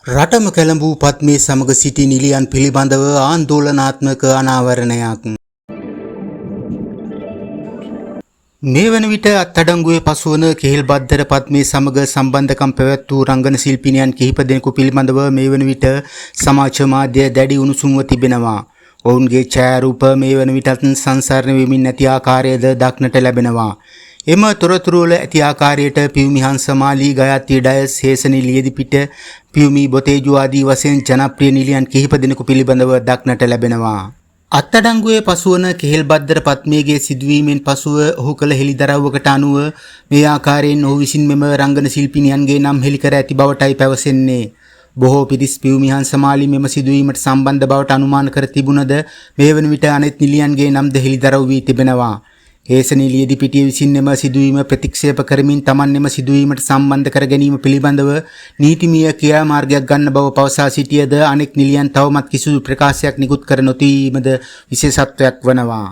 රටම කැළඹූ පත්මේ සමග සිටි නිලියන් පිළිබඳව ආන්දෝලනාත්මක අනාවරණයක්. මේ වන විට අත්අඩංගුවේ පසුවන කෙහෙල්බද්දර පත්මේ සමග සම්බන්ධකම් පැවැත් වූ රංගන ශිල්පිනියන් කිහිප දෙනෙකු පිළිබඳව මේ වන විට සමාජ මාධ්‍ය දැඩි උණුසුම්ව තිබෙනවා. ඔවුන්ගේ ඡායාරූප මේ වන විටත් සංසරණ වෙමින් නැති ආකාරයද දක්නට ලැබෙනවා. එම තොරතුරු වල ඇති ආකාරයට පියුමි හංසමාලි, ගයත්‍රි ඩයස්, හේසනි ලියදිපිට, පියුමි බොතේජු ආදී වශයෙන් ජනප්‍රිය නිලියන් කිහිප දෙනෙකු පිළිබඳව දක්නට ලැබෙනවා. අත්අඩංගුවේ පසුවන කෙහෙල්බද්දර පත්මේගේ සිදුවීමෙන් පසුව ඔහු කළ හෙළිදරව්වකට අනුව මේ ආකාරයෙන් ඔහු විසින් මෙම රංගන ශිල්පිනියන්ගේ නම් හෙළි කර ඇති බවටයි පැවසෙන්නේ. බොහෝ පිරිස් පියුමි හංසමාලි මෙම සිදුවීමට සම්බන්ධ බවට අනුමාන කර තිබුණද මේ වන විට අනෙත් නිලියන්ගේ නම්ද හෙළිදරව් වී තිබෙනවා. හේසනි ලියදිපිටිය විසින් එම සිදුවීම ප්‍රතික්ෂේප කරමින් Taman එම සිදුවීමට සම්බන්ධ කර ගැනීම පිළිබඳව නීතිමය ක්‍රියාමාර්ගයක් ගන්න බව පවසා සිටියද අනෙක් නිලියන් තවමත් කිසිදු ප්‍රකාශයක් නිකුත් කර නොතිබීමද විශේෂත්වයක් වනවා.